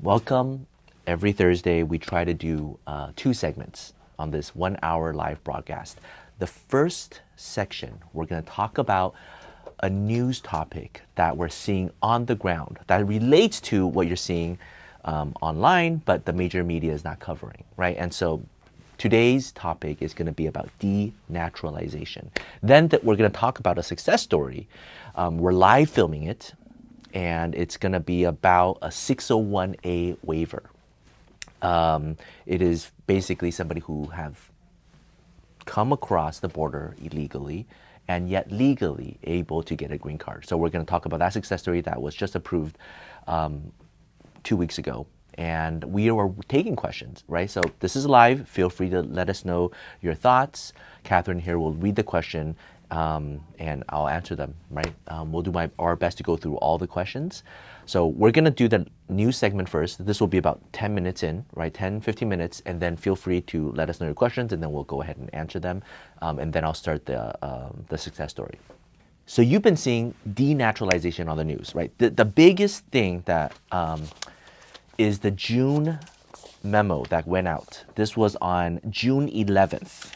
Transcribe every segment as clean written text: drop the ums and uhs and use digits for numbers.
Welcome. Every Thursday, we try to do two segments on this 1 hour live broadcast. The first section, we're going to talk about a news topic that we're seeing on the ground that relates to what you're seeing online, but the major media is not covering, right? And so today's topic is going to be about denaturalization. Then we're going to talk about a success story. We're live filming it, and it's going to be about a 601A waiver. It is basically somebody who have come across the border illegally and yet legally able to get a green card. So we're going to talk about that success story that was just approved 2 weeks ago. And we are taking questions, right? So this is live. Feel free to let us know your thoughts. Catherine here will read the question and I'll answer them, right? We'll do our best to go through all the questions. So we're going to do the news segment first. This will be about 10 minutes in, right? 10, 15 minutes. And then feel free to let us know your questions and then we'll go ahead and answer them. And then I'll start the success story. So you've been seeing denaturalization on the news, right? The biggest thing that is the June memo that went out. This was on June 11th.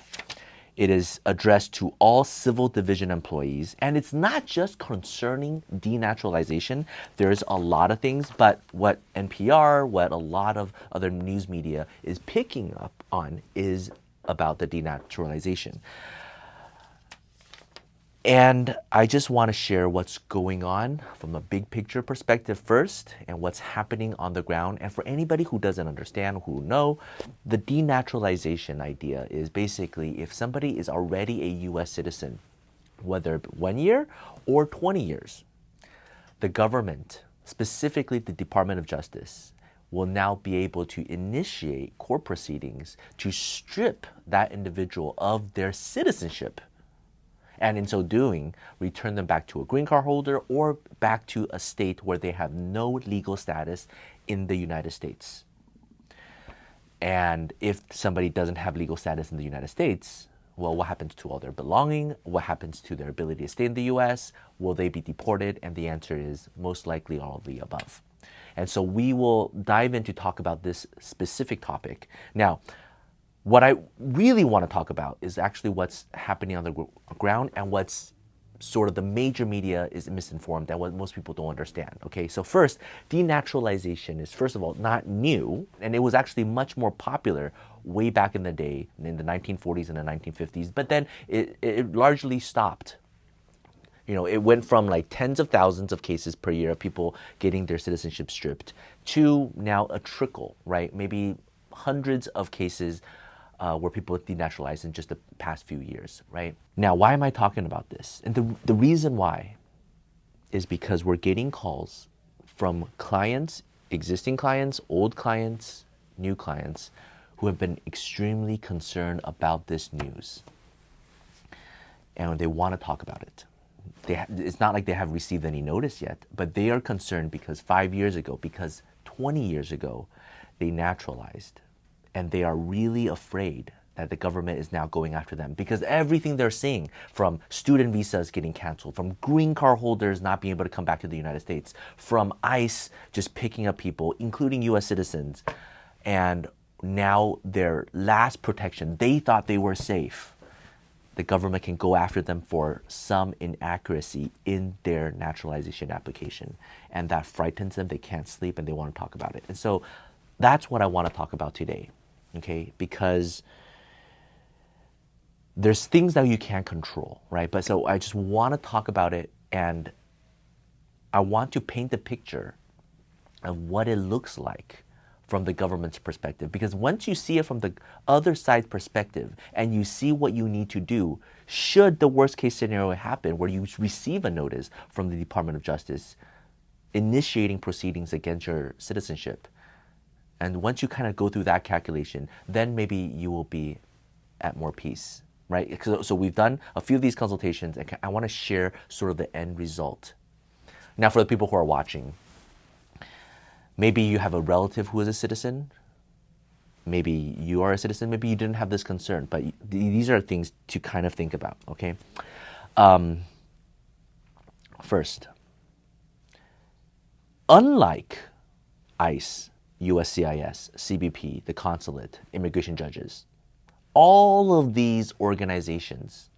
It is addressed to all civil division employees, and it's not just concerning denaturalization. There's a lot of things, but what NPR, what a lot of other news media is picking up on is about the denaturalization. And I just want to share what's going on from a big picture perspective first and what's happening on the ground. And for anybody who doesn't understand, who know, the denaturalization idea is basically if somebody is already a U.S. citizen, whether 1 year or 20 years, the government, specifically the Department of Justice, will now be able to initiate court proceedings to strip that individual of their citizenship. And in so doing, return them back to a green card holder or back to a state where they have no legal status in the United States. And if somebody doesn't have legal status in the United States, well, what happens to all their belonging? What happens to their ability to stay in the US? Will they be deported? And the answer is most likely all of the above. And so we will dive in to talk about this specific topic. Now, what I really want to talk about is actually what's happening on the ground and what's sort of the major media is misinformed and what most people don't understand. Okay, so first, denaturalization is first of all not new, and it was actually much more popular way back in the day in the 1940s and the 1950s, but then it largely stopped. You know, it went from like tens of thousands of cases per year of people getting their citizenship stripped to now a trickle, right? Maybe hundreds of cases where people denaturalized in just the past few years, right? Now, why am I talking about this? And the reason why is because we're getting calls from clients, existing clients, old clients, new clients, who have been extremely concerned about this news. And they want to talk about it. It's not like they have received any notice yet, but they are concerned because 5 years ago, because 20 years ago, they naturalized. And they are really afraid that the government is now going after them because everything they're seeing, from student visas getting canceled, from green card holders not being able to come back to the United States, from ICE just picking up people, including U.S. citizens, and now their last protection, they thought they were safe. The government can go after them for some inaccuracy in their naturalization application. And that frightens them. They can't sleep and they want to talk about it. And so that's what I want to talk about today. Okay, because there's things that you can't control, right? But so I just want to talk about it, and I want to paint the picture of what it looks like from the government's perspective. Because once you see it from the other side's perspective and you see what you need to do, should the worst case scenario happen where you receive a notice from the Department of Justice initiating proceedings against your citizenship, and once you kind of go through that calculation, then maybe you will be at more peace, right? So we've done a few of these consultations, and I want to share sort of the end result. Now, for the people who are watching, maybe you have a relative who is a citizen. Maybe you are a citizen. Maybe you didn't have this concern, but these are things to kind of think about, okay? First, unlike ICE USCIS, CBP, the consulate, immigration judges. All of these organizations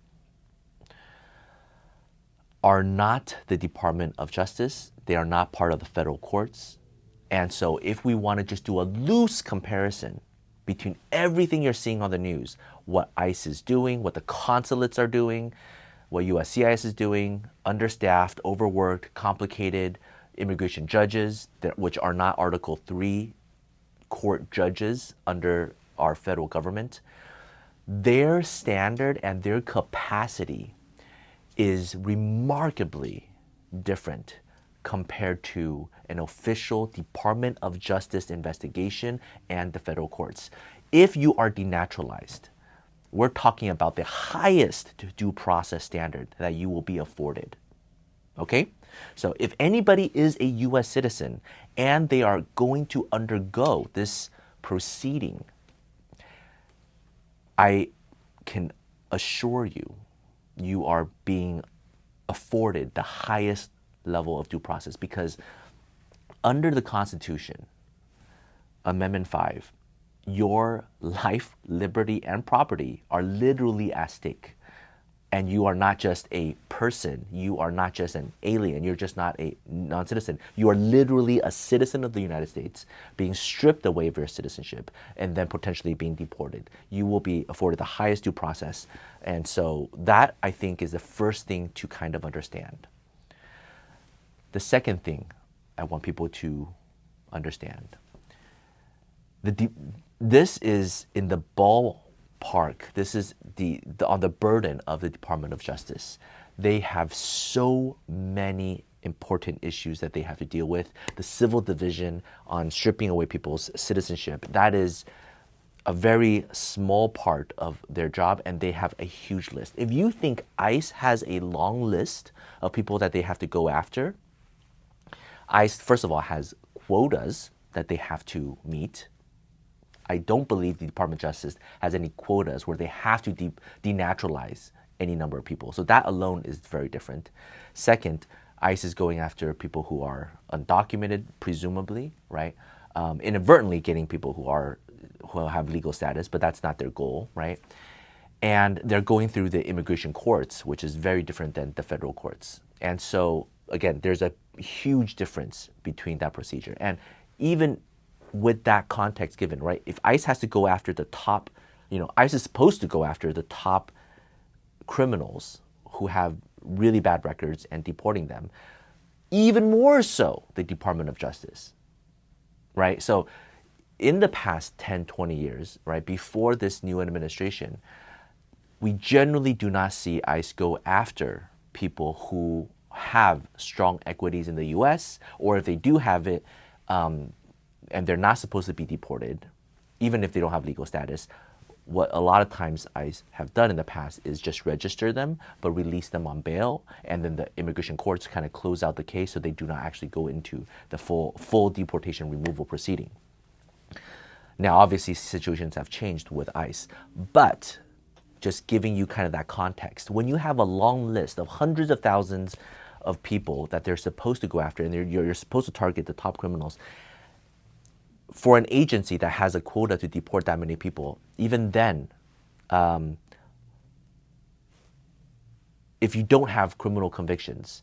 are not the Department of Justice. They are not part of the federal courts. And so if we want to just do a loose comparison between everything you're seeing on the news, what ICE is doing, what the consulates are doing, what USCIS is doing, understaffed, overworked, complicated immigration judges, which are not Article 3 court judges under our federal government, their standard and their capacity is remarkably different compared to an official Department of Justice investigation and the federal courts. If you are denaturalized, we're talking about the highest due process standard that you will be afforded. Okay? So if anybody is a U.S. citizen and they are going to undergo this proceeding, I can assure you, you are being afforded the highest level of due process, because under the Constitution, Amendment 5, your life, liberty, and property are literally at stake. And you are not just a person, you are not just an alien, you're just not a non-citizen. You are literally a citizen of the United States being stripped away of your citizenship and then potentially being deported. You will be afforded the highest due process. And so that, I think, is the first thing to kind of understand. The second thing I want people to understand, this is in the ballpark, this is on the burden of the Department of Justice. They have so many important issues that they have to deal with. The civil division on stripping away people's citizenship, that is a very small part of their job, and they have a huge list. If you think ICE has a long list of people that they have to go after, ICE, first of all, has quotas that they have to meet. I don't believe the Department of Justice has any quotas where they have to denaturalize any number of people. So that alone is very different. Second, ICE is going after people who are undocumented, presumably, right? Inadvertently getting people who have legal status, but that's not their goal, right? And they're going through the immigration courts, which is very different than the federal courts. And so, again, there's a huge difference between that procedure. And even with that context given, right, if ICE has to go after the top, ICE is supposed to go after the top criminals who have really bad records and deporting them, even more so the Department of Justice, right? So in the past 10, 20 years, right, before this new administration, we generally do not see ICE go after people who have strong equities in the U.S., or if they do have it, and they're not supposed to be deported, even if they don't have legal status, what a lot of times ICE have done in the past is just register them, but release them on bail, and then the immigration courts kind of close out the case so they do not actually go into the full deportation removal proceeding. Now, obviously, situations have changed with ICE, but just giving you kind of that context, when you have a long list of hundreds of thousands of people that they're supposed to go after, and you're supposed to target the top criminals, for an agency that has a quota to deport that many people, even then, if you don't have criminal convictions,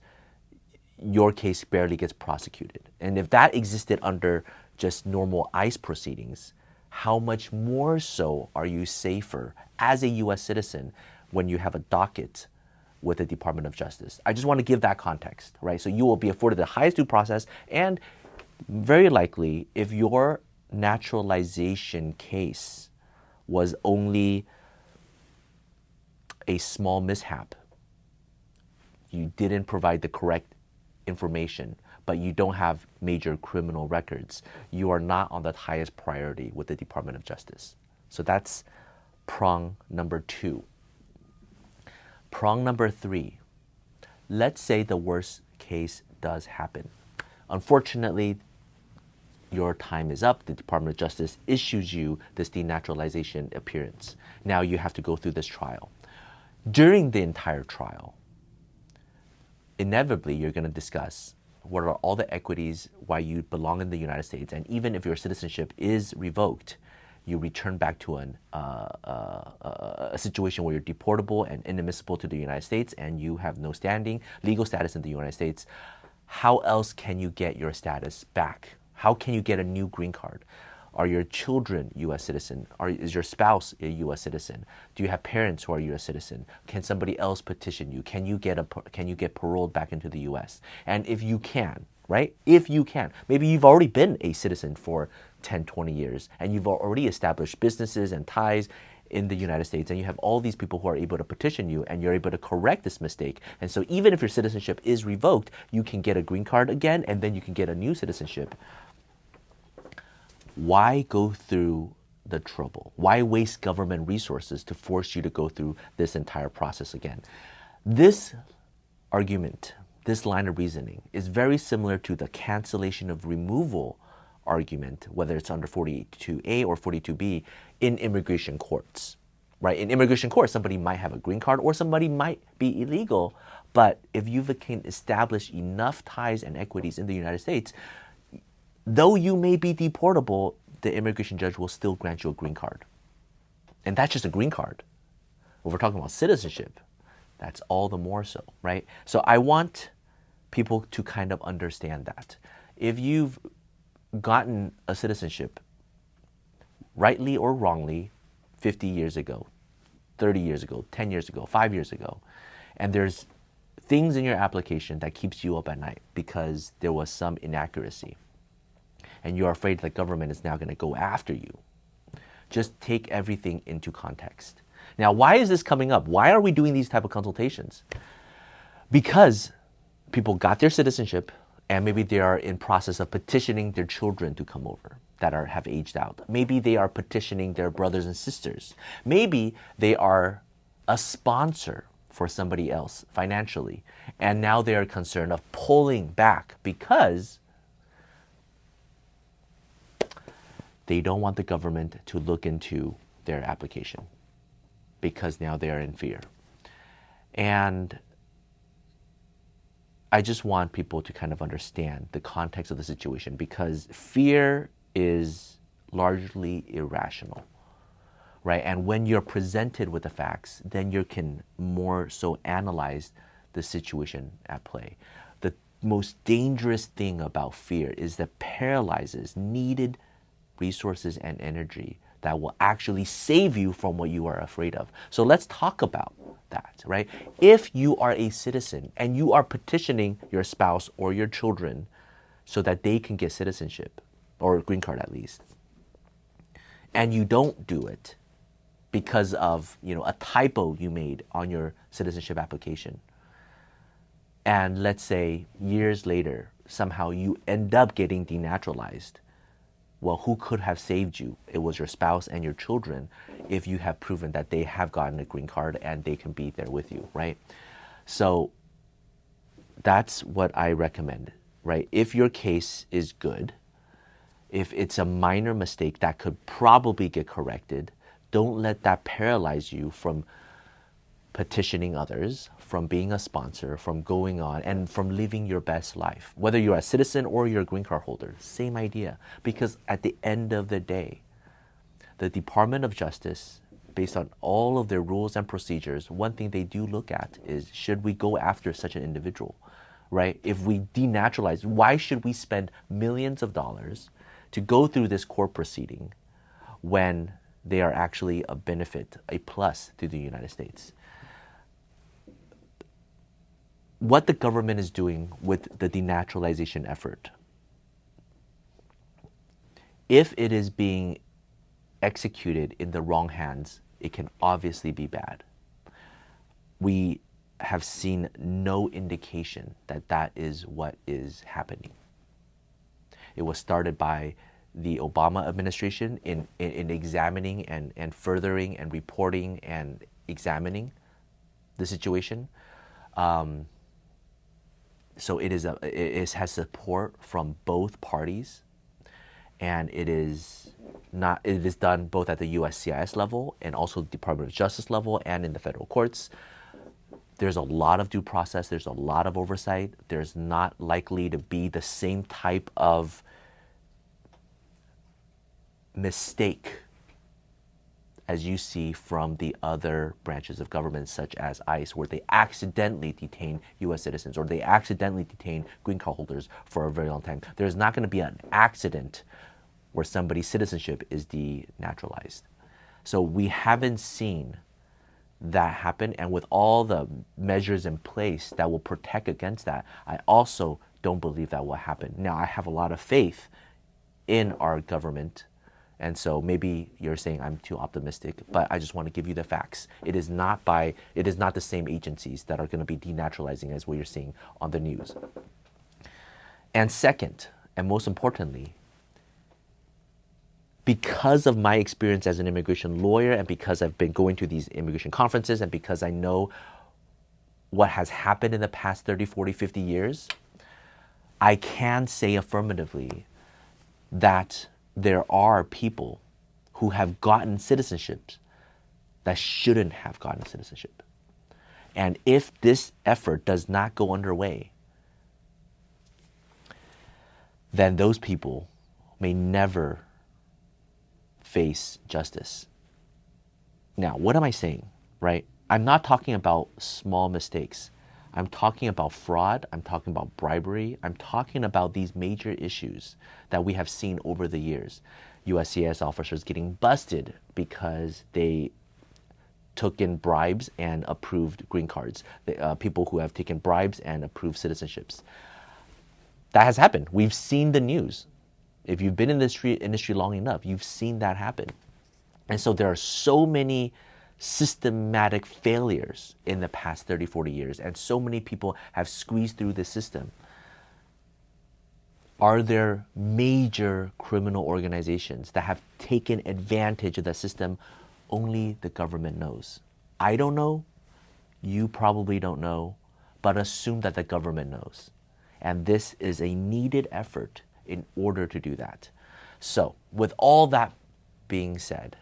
your case barely gets prosecuted. And if that existed under just normal ICE proceedings, how much more so are you safer as a U.S. citizen when you have a docket with the Department of Justice? I just want to give that context, right? So you will be afforded the highest due process, and very likely, if your naturalization case was only a small mishap, you didn't provide the correct information, but you don't have major criminal records, you are not on the highest priority with the Department of Justice. So that's prong number 2. Prong number 3, let's say the worst case does happen. Unfortunately, your time is up. The Department of Justice issues you this denaturalization appearance. Now you have to go through this trial. During the entire trial, inevitably you're going to discuss what are all the equities, why you belong in the United States, and even if your citizenship is revoked, you return back to a situation where you're deportable and inadmissible to the United States, and you have no legal status in the United States. How else can you get your status back? How can you get a new green card? Are your children U.S. citizen? Is your spouse a U.S. citizen? Do you have parents who are U.S. citizen? Can somebody else petition you? Can you get paroled back into the U.S.? And if you can, right? If you can, maybe you've already been a citizen for 10, 20 years, and you've already established businesses and ties in the United States, and you have all these people who are able to petition you, and you're able to correct this mistake. And so even if your citizenship is revoked, you can get a green card again, and then you can get a new citizenship. Why go through the trouble? Why waste government resources to force you to go through this entire process again? This argument, this line of reasoning, is very similar to the cancellation of removal argument, whether it's under 42A or 42B, in immigration courts, right? In immigration courts, somebody might have a green card or somebody might be illegal, but if you've established enough ties and equities in the United States, though you may be deportable, the immigration judge will still grant you a green card. And that's just a green card. When we're talking about citizenship, that's all the more so, right? So I want people to kind of understand that. If you've gotten a citizenship, rightly or wrongly, 50 years ago, 30 years ago, 10 years ago, 5 years ago, and there's things in your application that keeps you up at night because there was some inaccuracy, and you're afraid the government is now going to go after you, just take everything into context. Now, why is this coming up? Why are we doing these type of consultations? Because people got their citizenship, and maybe they are in process of petitioning their children to come over that have aged out. Maybe they are petitioning their brothers and sisters. Maybe they are a sponsor for somebody else financially, and now they are concerned of pulling back because they don't want the government to look into their application because now they are in fear. And I just want people to kind of understand the context of the situation, because fear is largely irrational, right? And when you're presented with the facts, then you can more so analyze the situation at play. The most dangerous thing about fear is that paralyzes needed resources and energy that will actually save you from what you are afraid of. So let's talk about that, right? If you are a citizen and you are petitioning your spouse or your children so that they can get citizenship, or a green card at least, and you don't do it because of, a typo you made on your citizenship application, and let's say years later somehow you end up getting denaturalized, well, who could have saved you? It was your spouse and your children, if you have proven that they have gotten a green card and they can be there with you, right? So that's what I recommend, right? If your case is good, if it's a minor mistake that could probably get corrected, don't let that paralyze you from petitioning others, from being a sponsor, from going on, and from living your best life. Whether you're a citizen or you're a green card holder, same idea. Because at the end of the day, the Department of Justice, based on all of their rules and procedures, one thing they do look at is, should we go after such an individual, right? If we denaturalize, why should we spend millions of dollars to go through this court proceeding when they are actually a benefit, a plus to the United States? What the government is doing with the denaturalization effort, if it is being executed in the wrong hands, it can obviously be bad. We have seen no indication that that is what is happening. It was started by the Obama administration in examining and furthering and reporting and examining the situation. So it has support from both parties, and it is done both at the USCIS level and also Department of Justice level and in the federal courts. There's a lot of due process. There's a lot of oversight. There's not likely to be the same type of mistake as you see from the other branches of government, such as ICE, where they accidentally detain U.S. citizens or they accidentally detain green card holders for a very long time. There's not going to be an accident where somebody's citizenship is denaturalized. So we haven't seen that happen, and with all the measures in place that will protect against that, I also don't believe that will happen. Now, I have a lot of faith in our government, and so maybe you're saying I'm too optimistic, but I just want to give you the facts. It is not the same agencies that are going to be denaturalizing as what you're seeing on the news. And second, and most importantly, because of my experience as an immigration lawyer and because I've been going to these immigration conferences and because I know what has happened in the past 30, 40, 50 years, I can say affirmatively that there are people who have gotten citizenships that shouldn't have gotten citizenship. And if this effort does not go underway, then those people may never face justice. Now, what am I saying, right? I'm not talking about small mistakes. I'm talking about fraud. I'm talking about bribery. I'm talking about these major issues that we have seen over the years. USCIS officers getting busted because they took in bribes and approved green cards. People who have taken bribes and approved citizenships. That has happened. We've seen the news. If you've been in this industry long enough, you've seen that happen. And so there are so many systematic failures in the past 30, 40 years, and so many people have squeezed through the system. Are there major criminal organizations that have taken advantage of the system? Only the government knows. I don't know. You probably don't know, but assume that the government knows. And this is a needed effort in order to do that. So, with all that being said,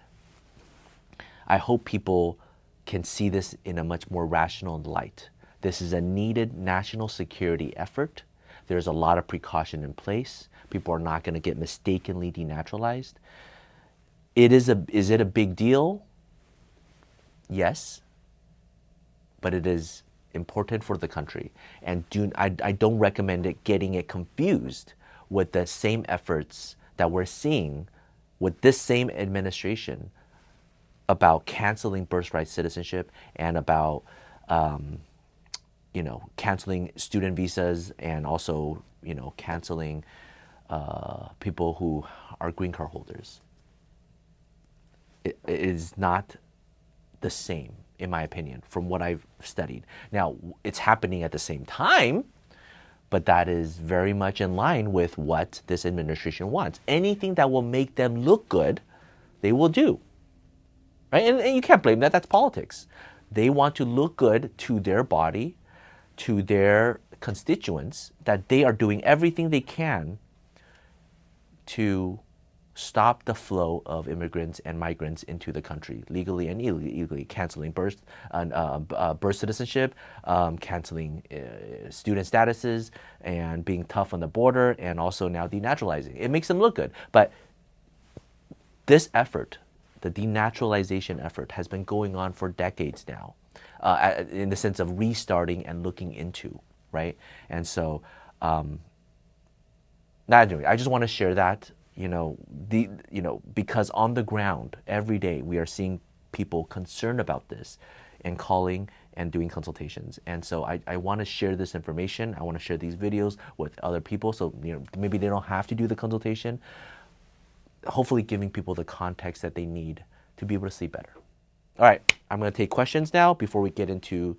I hope people can see this in a much more rational light. This is a needed national security effort. There's a lot of precaution in place. People are not going to get mistakenly denaturalized. Is it a big deal? Yes. But it is important for the country. And I don't recommend getting it confused with the same efforts that we're seeing with this same administration about canceling birthright citizenship and about canceling student visas and also canceling people who are green card holders. It is not the same, in my opinion, from what I've studied. Now, it's happening at the same time, but that is very much in line with what this administration wants. Anything that will make them look good, they will do. Right? And you can't blame that. That's politics. They want to look good to their body, to their constituents, that they are doing everything they can to stop the flow of immigrants and migrants into the country, legally and illegally, canceling birth citizenship, canceling student statuses, and being tough on the border, and also now denaturalizing. It makes them look good. But this effort, the denaturalization effort, has been going on for decades now, in the sense of restarting and looking into, right? And so, anyway, I just want to share that. Because on the ground, every day, we are seeing people concerned about this and calling and doing consultations. And so I want to share this information. I want to share these videos with other people so maybe they don't have to do the consultation, hopefully giving people the context that they need to be able to sleep better. All right, I'm going to take questions now before we get into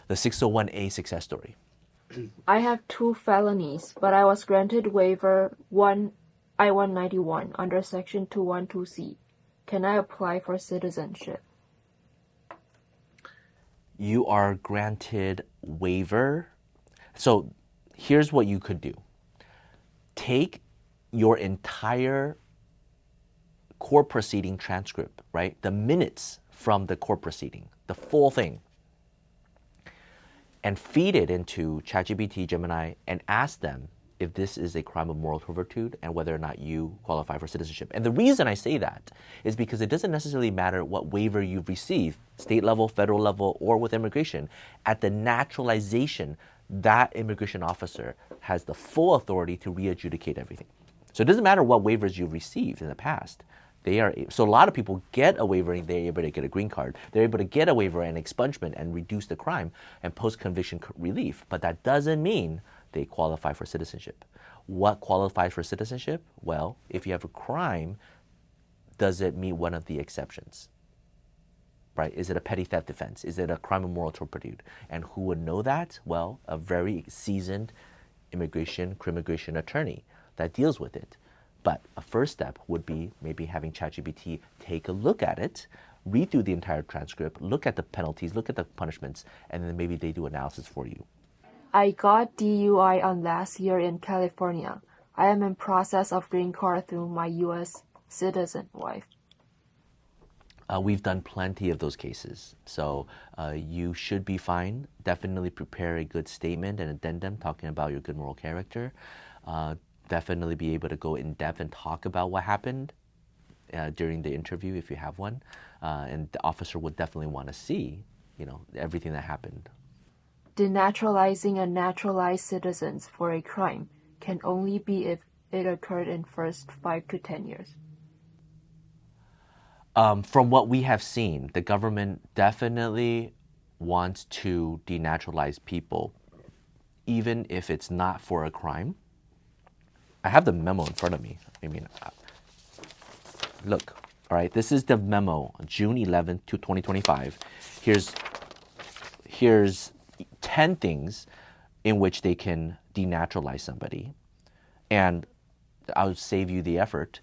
the 601A success story. I have 2 felonies, but I was granted waiver I-191 under Section 212C. Can I apply for citizenship? You are granted waiver. So here's what you could do. Take your entire court proceeding transcript, right? The minutes from the court proceeding, the full thing. and feed it into ChatGPT, Gemini, and ask them if this is a crime of moral turpitude and whether or not you qualify for citizenship. And the reason I say that is because it doesn't necessarily matter what waiver you've received, state level, federal level, or with immigration. At the naturalization, that immigration officer has the full authority to re-adjudicate everything. So it doesn't matter what waivers you've received in the past. So a lot of people get a waiver and they're able to get a green card. They're able to get a waiver and expungement and reduce the crime and post-conviction relief. But that doesn't mean they qualify for citizenship. What qualifies for citizenship? Well, if you have a crime, does it meet one of the exceptions? Right? Is it a petty theft offense? Is it a crime of moral turpitude? And who would know that? Well, a very seasoned crimmigration attorney that deals with it. But a first step would be maybe having ChatGPT take a look at it, read through the entire transcript, look at the penalties, look at the punishments, and then maybe they do analysis for you. I got DUI on last year in California. I am in process of green card through my U.S. citizen wife. We've done plenty of those cases. So you should be fine. Definitely prepare a good statement and addendum talking about your good moral character. Definitely be able to go in depth and talk about what happened during the interview if you have one. And the officer would definitely want to see, everything that happened. Denaturalizing a naturalized citizens for a crime can only be if it occurred in first 5 to 10 years. From what we have seen, the government definitely wants to denaturalize people, even if it's not for a crime. I have the memo in front of me. Look, all right, this is the memo, June 11th to 2025. Here's 10 things in which they can denaturalize somebody. And I'll save you the effort.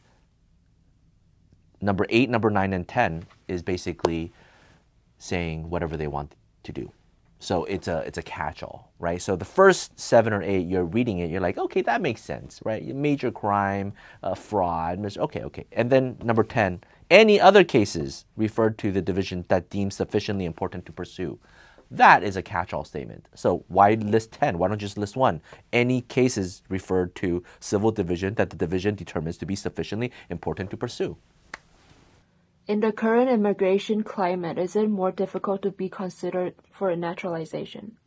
Number 8, number 9, and 10 is basically saying whatever they want to do. So it's a catch-all, right? So the first 7 or 8, you're reading it, you're like, okay, that makes sense, right? Major crime, fraud, okay. And then number 10, any other cases referred to the division that deems sufficiently important to pursue. That is a catch-all statement. So why list 10? Why don't you just list 1? Any cases referred to civil division that the division determines to be sufficiently important to pursue. In the current immigration climate, is it more difficult to be considered for naturalization?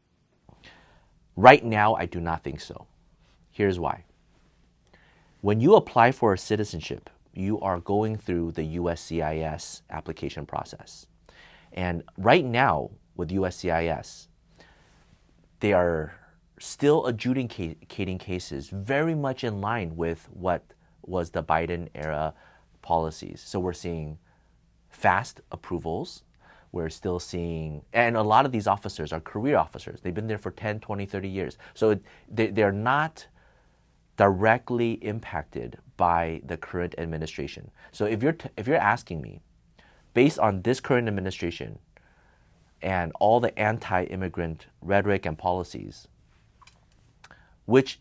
Right now, I do not think so. Here's why. When you apply for a citizenship, you are going through the USCIS application process. And right now, with USCIS, they are still adjudicating cases very much in line with what was the Biden era policies. So we're seeing fast approvals. We're still seeing, and a lot of these officers are career officers. They've been there for 10, 20, 30 years. So they're not directly impacted by the current administration. So if you're asking me, based on this current administration and all the anti-immigrant rhetoric and policies, which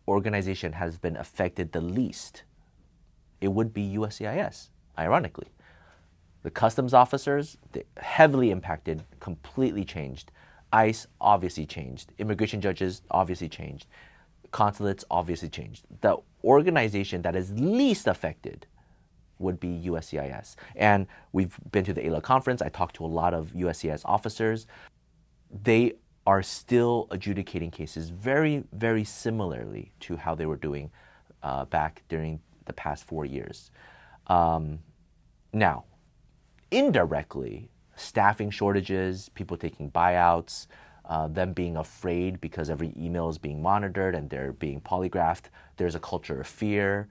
organization has been affected the least? It would be USCIS, ironically. The customs officers, heavily impacted, completely changed. ICE obviously changed. Immigration judges obviously changed. Consulates obviously changed. The organization that is least affected would be USCIS. And we've been to the AILA conference. I talked to a lot of USCIS officers. They are still adjudicating cases very, very similarly to how they were doing back during the past 4 years. Now, indirectly, staffing shortages, people taking buyouts, them being afraid because every email is being monitored and they're being polygraphed. There's a culture of fear.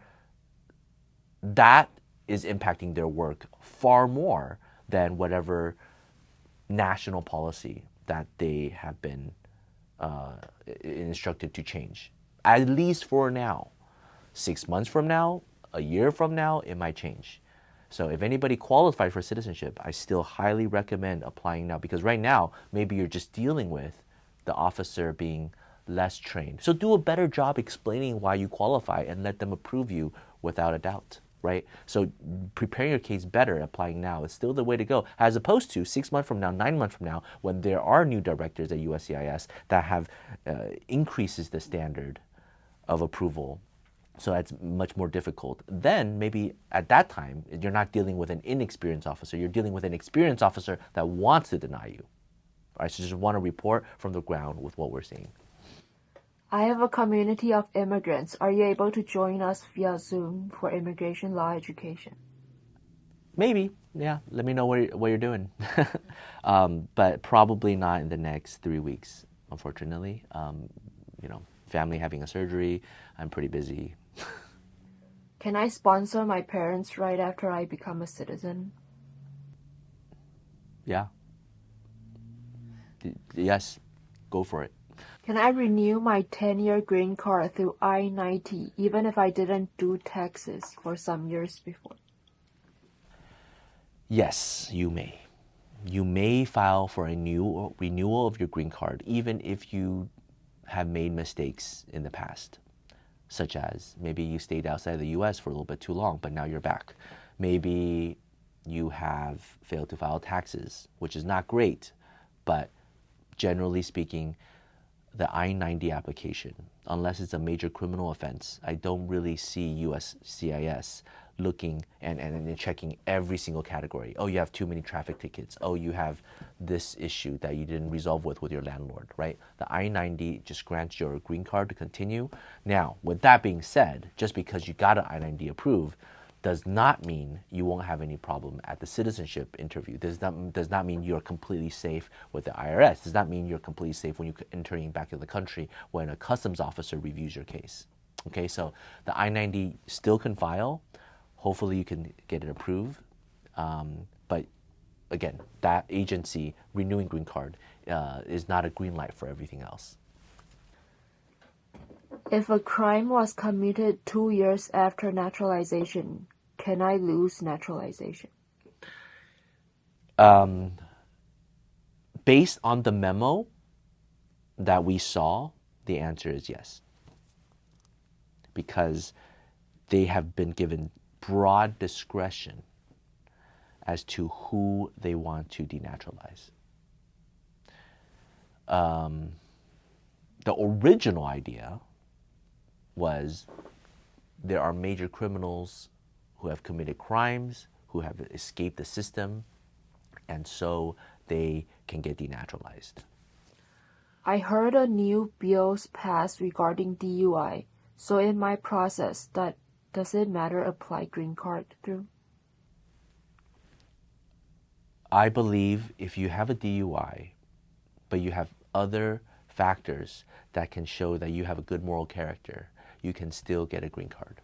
That is impacting their work far more than whatever national policy that they have been instructed to change. At least for now. 6 months from now, a year from now, it might change. So if anybody qualifies for citizenship, I still highly recommend applying now, because right now, maybe you're just dealing with the officer being less trained. So do a better job explaining why you qualify and let them approve you without a doubt. right? So preparing your case better, applying now is still the way to go, as opposed to 6 months from now, 9 months from now, when there are new directors at USCIS that have increases the standard of approval. So it's much more difficult. Then maybe at that time, you're not dealing with an inexperienced officer. You're dealing with an experienced officer that wants to deny you. All right, so just want to report from the ground with what we're seeing. I have a community of immigrants. Are you able to join us via Zoom for immigration law education? Maybe, yeah. Let me know what you're doing. But probably not in the next 3 weeks, unfortunately. Family having a surgery. I'm pretty busy. Can I sponsor my parents right after I become a citizen? Yeah. Yes, go for it. Can I renew my 10-year green card through I-90 even if I didn't do taxes for some years before? Yes, you may. You may file for a new renewal of your green card even if you have made mistakes in the past, such as maybe you stayed outside the US for a little bit too long, but now you're back. Maybe you have failed to file taxes, which is not great, but generally speaking, the I-90 application, unless it's a major criminal offense, I don't really see USCIS looking and checking every single category. Oh, you have too many traffic tickets. Oh, you have this issue that you didn't resolve with your landlord, right? The I-90 just grants your green card to continue. Now, with that being said, just because you got an I-90 approved does not mean you won't have any problem at the citizenship interview. Does not mean you're completely safe with the IRS. Does not mean you're completely safe when you're entering back into the country when a customs officer reviews your case. Okay, so the I-90 still can file. Hopefully you can get it approved. But again, that agency renewing green card is not a green light for everything else. If a crime was committed 2 years after naturalization, can I lose naturalization? Based on the memo that we saw, the answer is yes. Because they have been given broad discretion as to who they want to denaturalize. The original idea was there are major criminals who have committed crimes, who have escaped the system, and so they can get denaturalized. I heard a new bill's passed regarding DUI, so in my process, does it matter apply green card through? I believe if you have a DUI, but you have other factors that can show that you have a good moral character, you can still get a green card.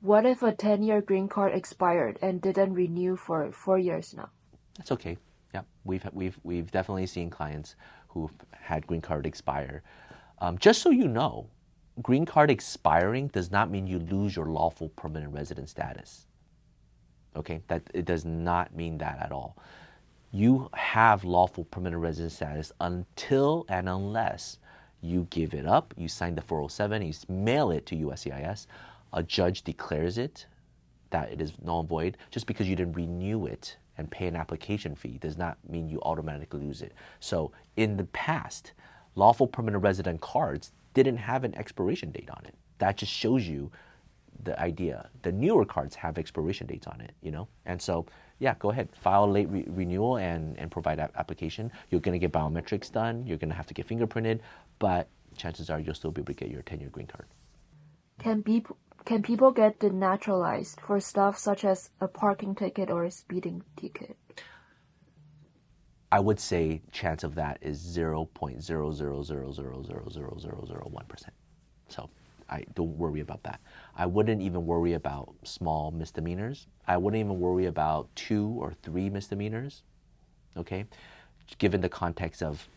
What if a 10-year green card expired and didn't renew for 4 years now? That's okay. Yeah, we've definitely seen clients who've had green card expire. Just so you know, green card expiring does not mean you lose your lawful permanent resident status. Okay, that it does not mean that at all. You have lawful permanent resident status until and unless you give it up, you sign the 407, you mail it to USCIS, a judge declares it, that it is null and void. Just because you didn't renew it and pay an application fee does not mean you automatically lose it. So in the past, lawful permanent resident cards didn't have an expiration date on it. That just shows you the idea. The newer cards have expiration dates on it, And so, yeah, go ahead, file a late renewal and provide that application. You're going to get biometrics done. You're going to have to get fingerprinted, but chances are you'll still be able to get your 10-year green card. Can people get denaturalized for stuff such as a parking ticket or a speeding ticket? I would say chance of that is 0.000000001%. So I don't worry about that. I wouldn't even worry about small misdemeanors. I wouldn't even worry about 2 or 3 misdemeanors, okay? Given the context of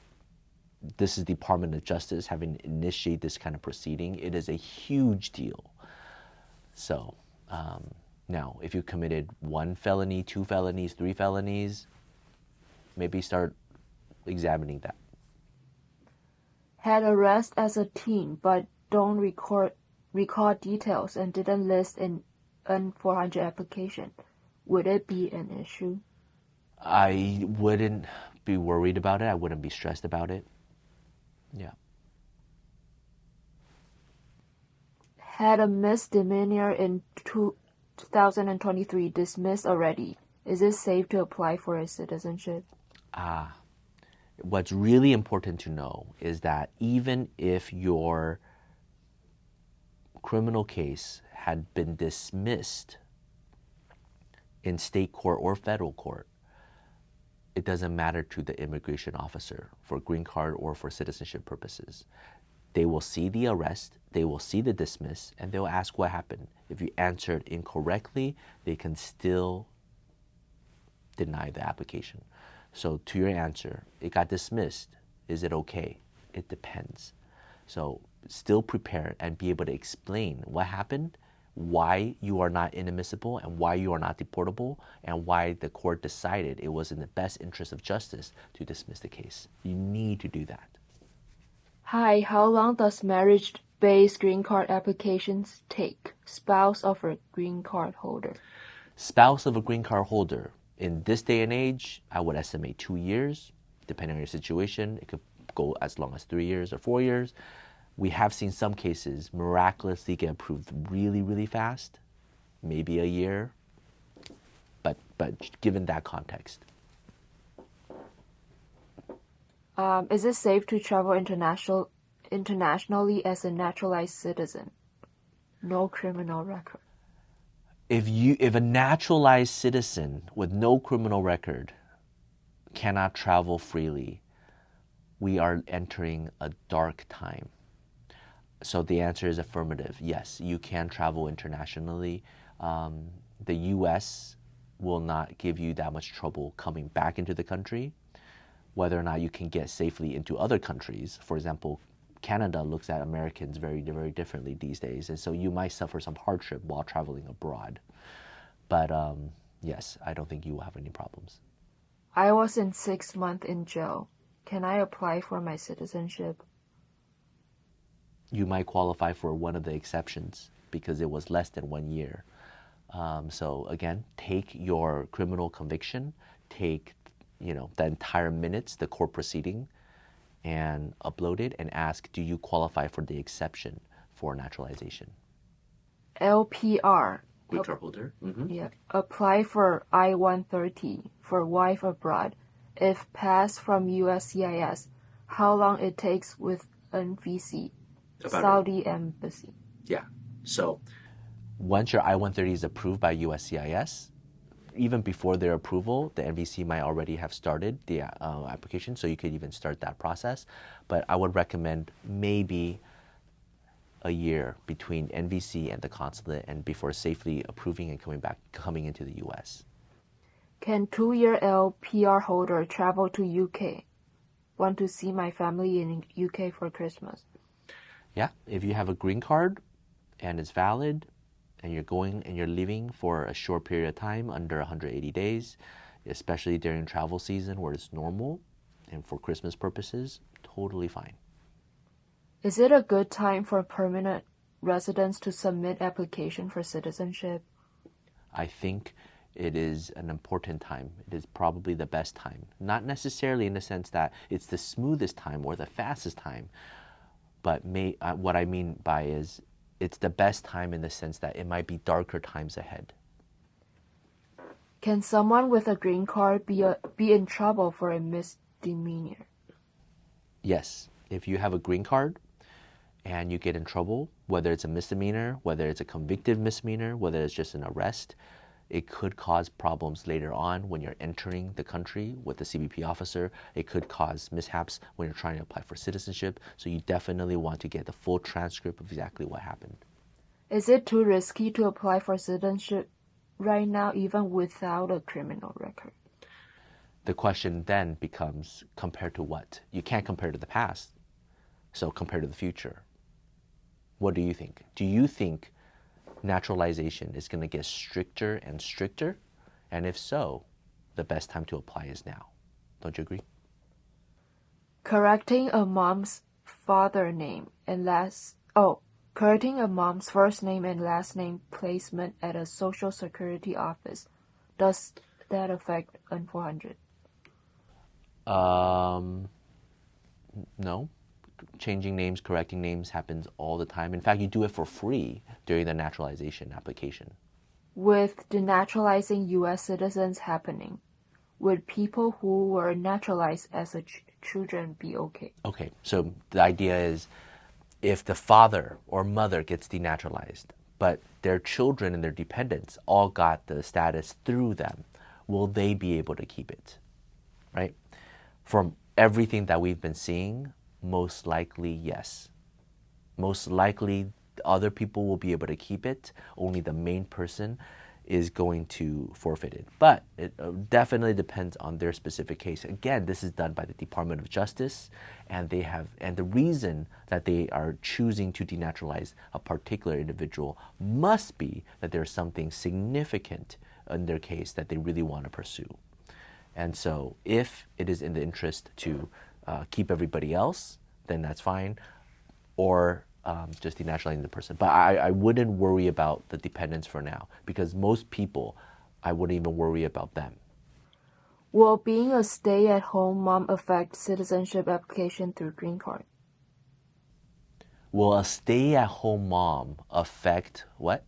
this is Department of Justice having initiated this kind of proceeding, it is a huge deal. So now, if you committed 1 felony, 2 felonies, 3 felonies, maybe start examining that. Had arrest as a teen, but don't recall details and didn't list in N-400 application. Would it be an issue? I wouldn't be worried about it. I wouldn't be stressed about it. Yeah. Had a misdemeanor in 2023 dismissed already. Is it safe to apply for a citizenship? What's really important to know is that even if your criminal case had been dismissed in state court or federal court, it doesn't matter to the immigration officer for green card or for citizenship purposes. They will see the arrest, they will see the dismiss, and they'll ask what happened. If you answered incorrectly, they can still deny the application. So to your answer, it got dismissed. Is it okay? It depends. So still prepare and be able to explain what happened, why you are not inadmissible and why you are not deportable, and why the court decided it was in the best interest of justice to dismiss the case. You need to do that. Hi, how long does marriage-based green card applications take? Spouse of a green card holder. Spouse of a green card holder, in this day and age, I would estimate 2 years. Depending on your situation, it could go as long as 3 years or 4 years. We have seen some cases miraculously get approved really, really fast, maybe a year, but given that context. Is it safe to travel internationally as a naturalized citizen? No criminal record. If a naturalized citizen with no criminal record cannot travel freely, we are entering a dark time. So the answer is affirmative. Yes, you can travel internationally. The U.S. will not give you that much trouble coming back into the country. Whether or not you can get safely into other countries, for example, Canada looks at Americans very, very differently these days, and so you might suffer some hardship while traveling abroad. But yes, I don't think you will have any problems. I was in 6 months in jail. Can I apply for my citizenship? You might qualify for one of the exceptions because it was less than 1 year. So again, take your criminal conviction, take the entire minutes, the court proceeding, and upload it and ask, do you qualify for the exception for naturalization? LPR. Green card holder. Mm-hmm. Yeah. Apply for I-130 for wife abroad. If passed from USCIS, how long it takes with NVC, Saudi Embassy? Yeah. So once your I-130 is approved by USCIS, even before their approval, the NVC might already have started the application, so you could even start that process. But I would recommend maybe a year between NVC and the consulate and before safely approving and coming into the U.S. Can 2-year LPR holder travel to UK? Want to see my family in UK for Christmas. Yeah, if you have a green card and it's valid, and you're going and you're leaving for a short period of time, under 180 days, especially during travel season where it's normal, and for Christmas purposes, totally fine. Is it a good time for permanent residents to submit application for citizenship? I think it is an important time. It is probably the best time. Not necessarily in the sense that it's the smoothest time or the fastest time, but what I mean by is it's the best time in the sense that it might be darker times ahead. Can someone with a green card be in trouble for a misdemeanor? Yes. If you have a green card and you get in trouble, whether it's a misdemeanor, whether it's a convicted misdemeanor, whether it's just an arrest, it could cause problems later on when you're entering the country with the CBP officer. It could cause mishaps when you're trying to apply for citizenship. So you definitely want to get the full transcript of exactly what happened. Is it too risky to apply for citizenship right now, even without a criminal record? The question then becomes, compared to what? You can't compare to the past, so compare to the future. What do you think? Do you think naturalization is going to get stricter and stricter? And if so, the best time to apply is now. Don't you agree? Correcting a mom's father name and Correcting a mom's first name and last name placement at a Social Security office, does that affect N400? No. Changing names, correcting names happens all the time. In fact, you do it for free during the naturalization application. With denaturalizing U.S. citizens happening, would people who were naturalized as children be okay? Okay, so the idea is if the father or mother gets denaturalized, but their children and their dependents all got the status through them, will they be able to keep it? Right? From everything that we've been seeing, most likely yes. Most likely other people will be able to keep it. Only the main person is going to forfeit it. But it definitely depends on their specific case. Again, this is done by the Department of Justice, and the reason that they are choosing to denaturalize a particular individual must be that there's something significant in their case that they really want to pursue. And so if it is in the interest to keep everybody else, then that's fine, or just denaturalizing the person. But I wouldn't worry about the dependents for now, because most people, I wouldn't even worry about them. Will being a stay-at-home mom affect citizenship application through green card? Will a stay-at-home mom affect what?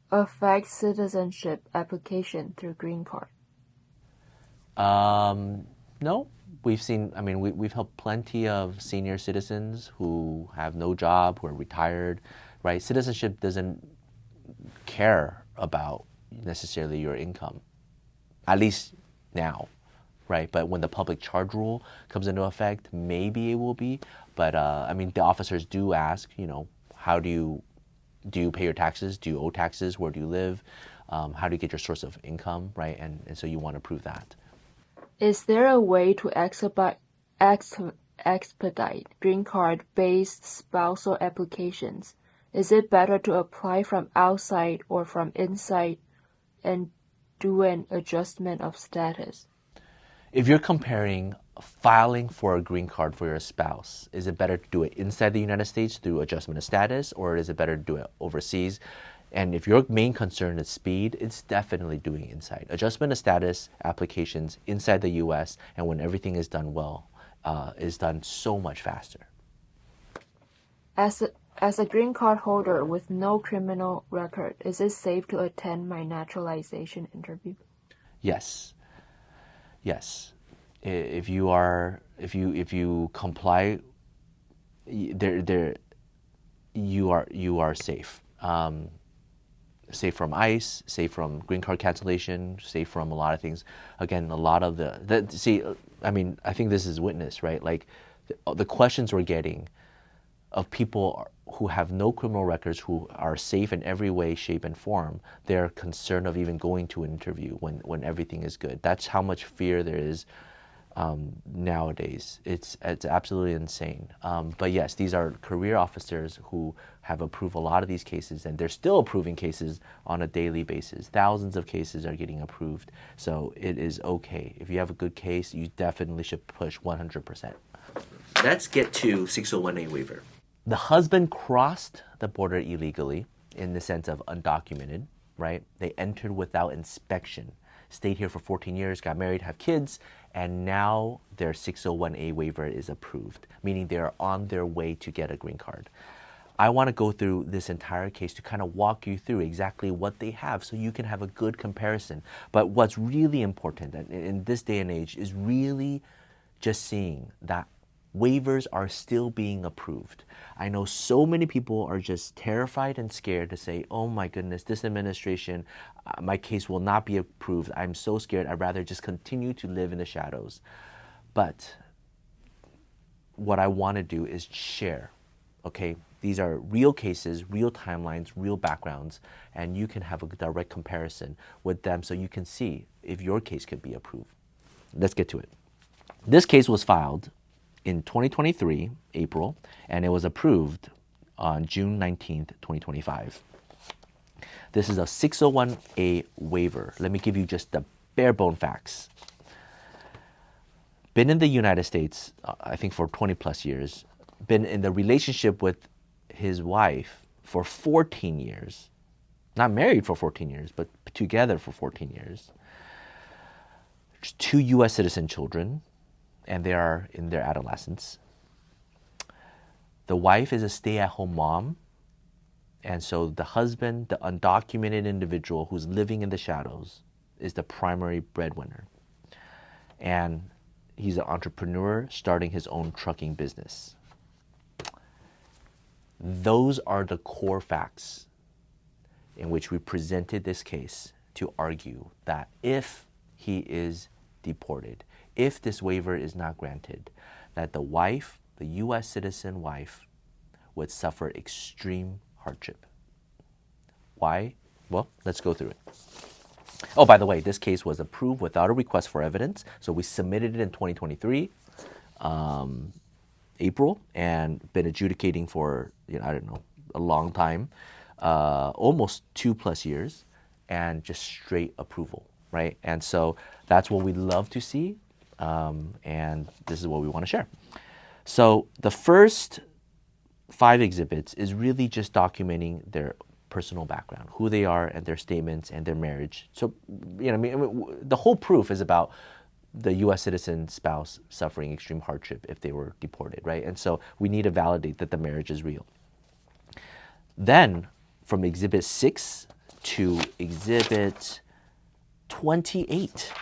Affect citizenship application through green card? No. We've helped plenty of senior citizens who have no job, who are retired, right? Citizenship doesn't care about necessarily your income, at least now, right? But when the public charge rule comes into effect, maybe it will be. But the officers do ask, how do you pay your taxes? Do you owe taxes? Where do you live? How do you get your source of income, right? And so you want to prove that. Is there a way to expedite green card-based spousal applications? Is it better to apply from outside or from inside and do an adjustment of status? If you're comparing filing for a green card for your spouse, is it better to do it inside the United States through adjustment of status, or is it better to do it overseas? And if your main concern is speed, it's definitely doing inside. Adjustment of status applications inside the U.S., and when everything is done well, is done so much faster. As a green card holder with no criminal record, is it safe to attend my naturalization interview? Yes. If you comply, you are safe. Safe from ICE, safe from green card cancellation, safe from a lot of things. Again, a lot of I think this is witness, right? Like the questions we're getting of people who have no criminal records, who are safe in every way, shape, and form, they're concerned of even going to an interview when everything is good. That's how much fear there is nowadays. It's absolutely insane. But yes, these are career officers who have approved a lot of these cases, and they're still approving cases on a daily basis. Thousands of cases are getting approved. So it is okay. If you have a good case, you definitely should push 100%. Let's get to 601A waiver. The husband crossed the border illegally in the sense of undocumented, right? They entered without inspection, stayed here for 14 years, got married, have kids, and now their 601A waiver is approved, meaning they are on their way to get a green card. I want to go through this entire case to kind of walk you through exactly what they have so you can have a good comparison. But what's really important in this day and age is really just seeing that waivers are still being approved. I know so many people are just terrified and scared to say, oh my goodness, this administration, my case will not be approved. I'm so scared. I'd rather just continue to live in the shadows. But what I want to do is share, okay? These are real cases, real timelines, real backgrounds, and you can have a direct comparison with them so you can see if your case could be approved. Let's get to it. This case was filed in 2023, April, and it was approved on June 19th, 2025. This is a 601A waiver. Let me give you just the bare bone facts. Been in the United States, I think for 20 plus years, been in the relationship with his wife for 14 years, not married for 14 years, but together for 14 years. There's 2 U.S. citizen children, and they are in their adolescence. The wife is a stay-at-home mom, and so the husband, the undocumented individual who's living in the shadows, is the primary breadwinner. And he's an entrepreneur starting his own trucking business. Those are the core facts in which we presented this case to argue that if he is deported, if this waiver is not granted, that the wife, the U.S. citizen wife, would suffer extreme hardship. Why? Well, let's go through it. Oh, by the way, this case was approved without a request for evidence. So we submitted it in 2023, April, and been adjudicating for, I don't know, a long time, almost 2+ years, and just straight approval, right? And so that's what we love to see, and this is what we want to share. So the first 5 exhibits is really just documenting their personal background, who they are and their statements and their marriage. So, the whole proof is about the U.S. citizen spouse suffering extreme hardship if they were deported, right? And so we need to validate that the marriage is real. Then, from Exhibit 6 to Exhibit 28,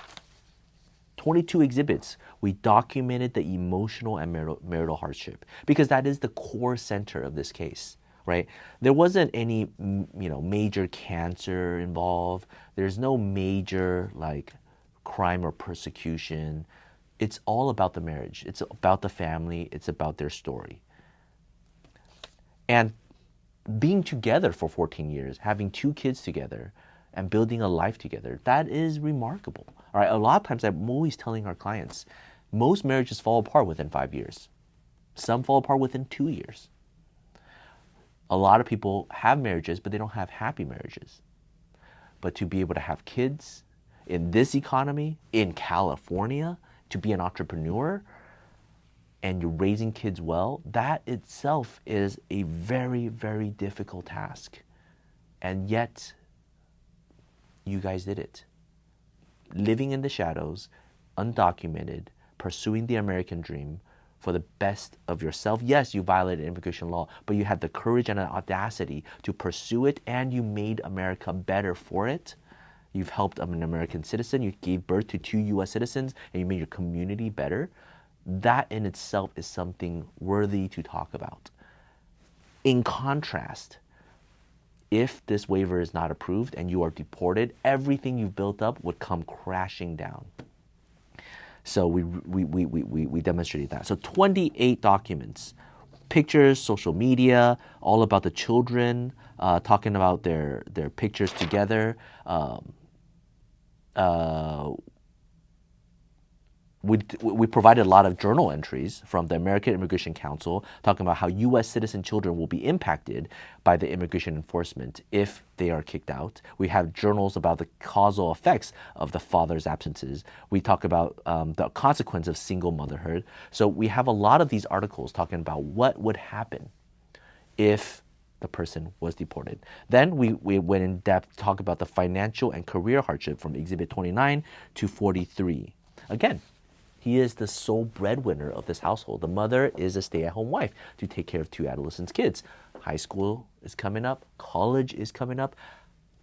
22 exhibits, we documented the emotional and marital hardship, because that is the core center of this case, right? There wasn't any, major cancer involved. There's no major, crime or persecution. It's all about the marriage. It's about the family. It's about their story. And being together for 14 years, having 2 kids together, and building a life together, that is remarkable. All right, a lot of times I'm always telling our clients, most marriages fall apart within 5 years. Some fall apart within 2 years. A lot of people have marriages, but they don't have happy marriages. But to be able to have kids in this economy, in California, to be an entrepreneur, and you're raising kids well, that itself is a very, very difficult task. And yet, you guys did it. Living in the shadows, undocumented, pursuing the American dream for the best of yourself. Yes, you violated immigration law, but you had the courage and the audacity to pursue it, and you made America better for it. You've helped an American citizen. You gave birth to 2 U.S. citizens, and you made your community better. That in itself is something worthy to talk about. In contrast, if this waiver is not approved and you are deported, everything you've built up would come crashing down. So we demonstrated that. So 28 documents, pictures, social media, all about the children, talking about their pictures together. We provided a lot of journal entries from the American Immigration Council talking about how U.S. citizen children will be impacted by the immigration enforcement if they are kicked out. We have journals about the causal effects of the father's absences. We talk about the consequence of single motherhood. So we have a lot of these articles talking about what would happen if the person was deported. Then we went in depth to talk about the financial and career hardship from Exhibit 29 to 43. Again, he is the sole breadwinner of this household. The mother is a stay-at-home wife to take care of 2 adolescent kids. High school is coming up. College is coming up.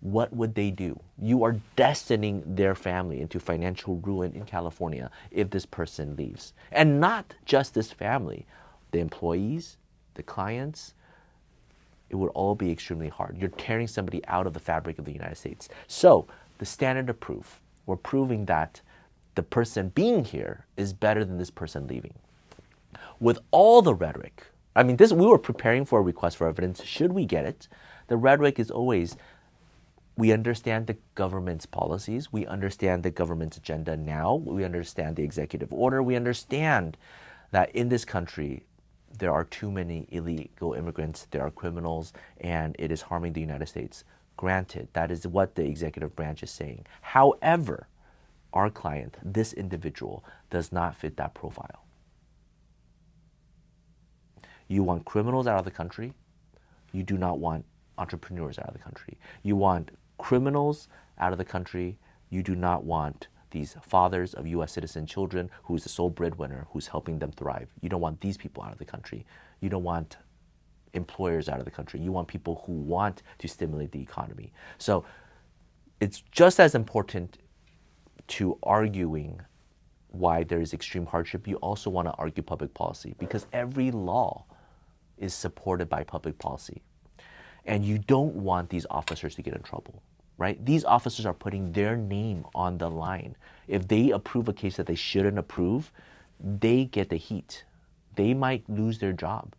What would they do? You are destining their family into financial ruin in California if this person leaves. And not just this family. The employees, the clients, it would all be extremely hard. You're tearing somebody out of the fabric of the United States. So the standard of proof, we're proving that the person being here is better than this person leaving. With all the rhetoric, we were preparing for a request for evidence. Should we get it? The rhetoric is always, we understand the government's policies. We understand the government's agenda now. We understand the executive order. We understand that in this country, there are too many illegal immigrants. There are criminals, and it is harming the United States. Granted, that is what the executive branch is saying. However, our client, this individual, does not fit that profile. You want criminals out of the country. You do not want entrepreneurs out of the country. You want criminals out of the country. You do not want these fathers of U.S. citizen children who's the sole breadwinner who's helping them thrive. You don't want these people out of the country. You don't want employers out of the country. You want people who want to stimulate the economy. So it's just as important to arguing why there is extreme hardship. You also want to argue public policy, because every law is supported by public policy. And you don't want these officers to get in trouble, right? These officers are putting their name on the line. If they approve a case that they shouldn't approve, they get the heat. They might lose their job.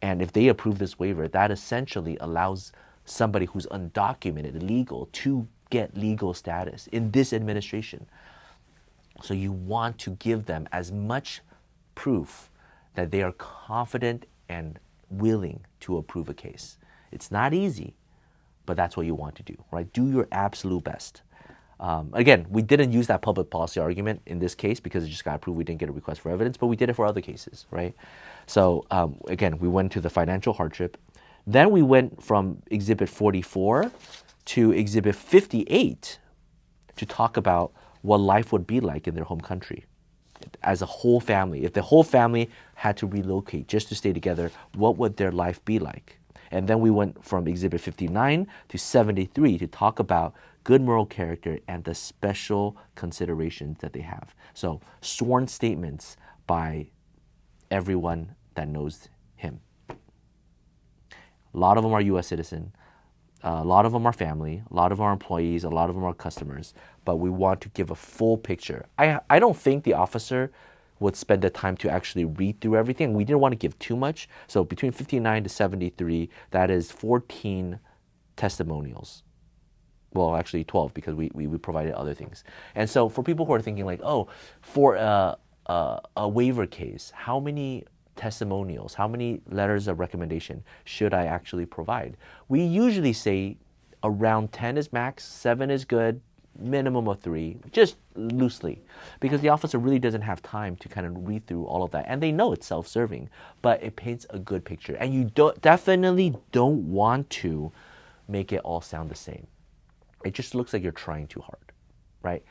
And if they approve this waiver, that essentially allows somebody who's undocumented, illegal, to get legal status in this administration. So you want to give them as much proof that they are confident and willing to approve a case. It's not easy, but that's what you want to do, right? Do your absolute best. Again, we didn't use that public policy argument in this case because it just got approved. We didn't get a request for evidence, but we did it for other cases, right? So again, we went to the financial hardship. Then we went from Exhibit 44 to Exhibit 58 to talk about what life would be like in their home country as a whole family. If the whole family had to relocate just to stay together, what would their life be like? And then we went from Exhibit 59 to 73 to talk about good moral character and the special considerations that they have. So sworn statements by everyone that knows him. A lot of them are U.S. citizen. A lot of them are family. A lot of them are employees. A lot of them are customers. But we want to give a full picture. I don't think the officer would spend the time to actually read through everything. We didn't want to give too much. So between 59 to 73, that is 14 testimonials. Well, actually 12, because we provided other things. And so for people who are thinking like, oh, for a waiver case, how many testimonials, how many letters of recommendation should I actually provide? We usually say around 10 is max, 7 is good, minimum of 3, just loosely, because the officer really doesn't have time to kind of read through all of that. And they know it's self-serving, but it paints a good picture. And you definitely don't want to make it all sound the same. It just looks like you're trying too hard, right?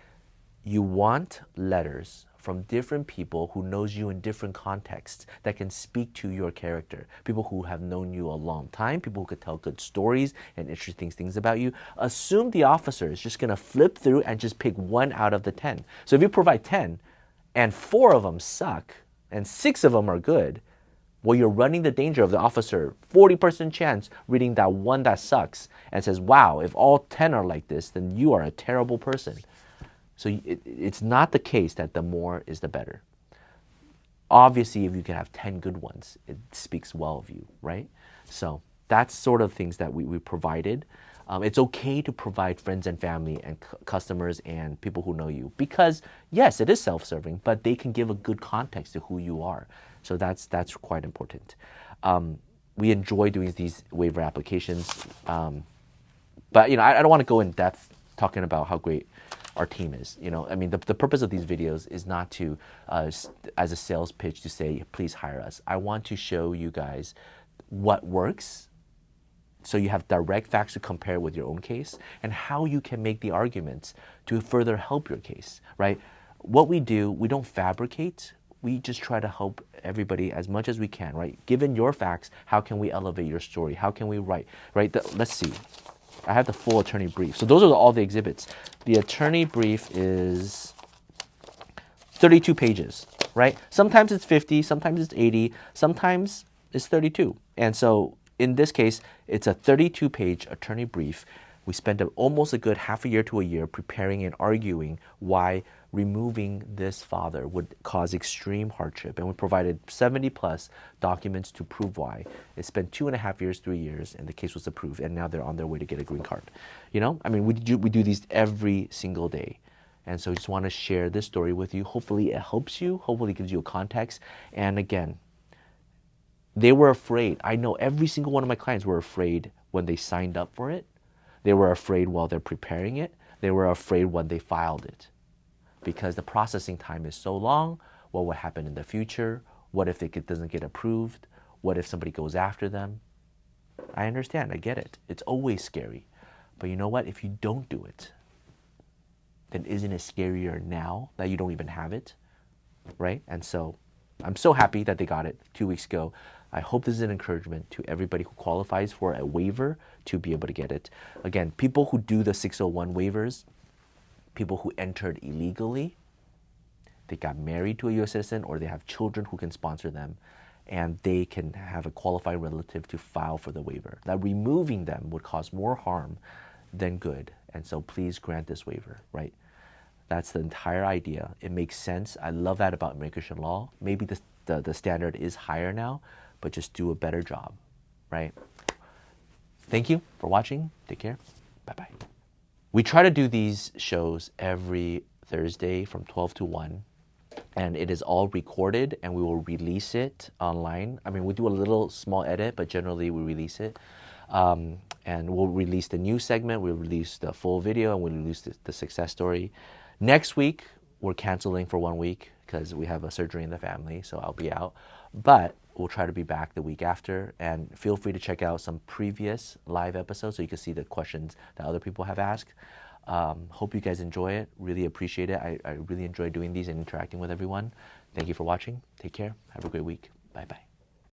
You want letters from different people who knows you in different contexts that can speak to your character. People who have known you a long time, people who could tell good stories and interesting things about you. Assume the officer is just going to flip through and just pick 1 out of the 10. So if you provide 10 and 4 of them suck and 6 of them are good, well, you're running the danger of the officer 40% chance reading that 1 that sucks and says, wow, if all 10 are like this, then you are a terrible person. So it's not the case that the more is the better. Obviously, if you can have 10 good ones, it speaks well of you, right? So that's sort of things that we provided. It's okay to provide friends and family and customers and people who know you, because yes, it is self-serving, but they can give a good context to who you are. So that's quite important. We enjoy doing these waiver applications, but I don't want to go in depth talking about how great our team is. I mean, the purpose of these videos is not to, as a sales pitch, to say, please hire us. I want to show you guys what works, so you have direct facts to compare with your own case, and how you can make the arguments to further help your case, right? What we do, we don't fabricate. We just try to help everybody as much as we can, right? Given your facts, how can we elevate your story? How can we write, right? Let's see. I have the full attorney brief. So those are all the exhibits. The attorney brief is 32 pages, right? Sometimes it's 50, sometimes it's 80, sometimes it's 32. And so in this case, it's a 32-page attorney brief. We spent almost a good half a year to a year preparing and arguing why removing this father would cause extreme hardship. And we provided 70+ documents to prove why. It spent 2.5 years, 3 years, and the case was approved. And now they're on their way to get a green card. I mean, we do these every single day. And so I just want to share this story with you. Hopefully it helps you. Hopefully it gives you a context. And again, they were afraid. I know every single one of my clients were afraid when they signed up for it. They were afraid while they're preparing it. They were afraid when they filed it, because the processing time is so long. What will happen in the future? What if it doesn't get approved? What if somebody goes after them? I understand. I get it. It's always scary. But you know what? If you don't do it, then isn't it scarier now that you don't even have it? Right? And so I'm so happy that they got it 2 weeks ago. I hope this is an encouragement to everybody who qualifies for a waiver to be able to get it. Again, people who do the 601 waivers, people who entered illegally, they got married to a U.S. citizen, or they have children who can sponsor them, and they can have a qualified relative to file for the waiver. That removing them would cause more harm than good. And so please grant this waiver, right? That's the entire idea. It makes sense. I love that about immigration law. Maybe the standard is higher now, but just do a better job, right? Thank you for watching. Take care. Bye-bye. We try to do these shows every Thursday from 12 to 1, and it is all recorded, and we will release it online. I mean, we do a little small edit, but generally we release it. And we'll release the news segment, we'll release the full video, and we'll release the success story. Next week, we're canceling for 1 week because we have a surgery in the family, so I'll be out. But we'll try to be back the week after, and feel free to check out some previous live episodes so you can see the questions that other people have asked. Hope you guys enjoy it. Really appreciate it. I really enjoy doing these and interacting with everyone. Thank you for watching. Take care. Have a great week. Bye-bye.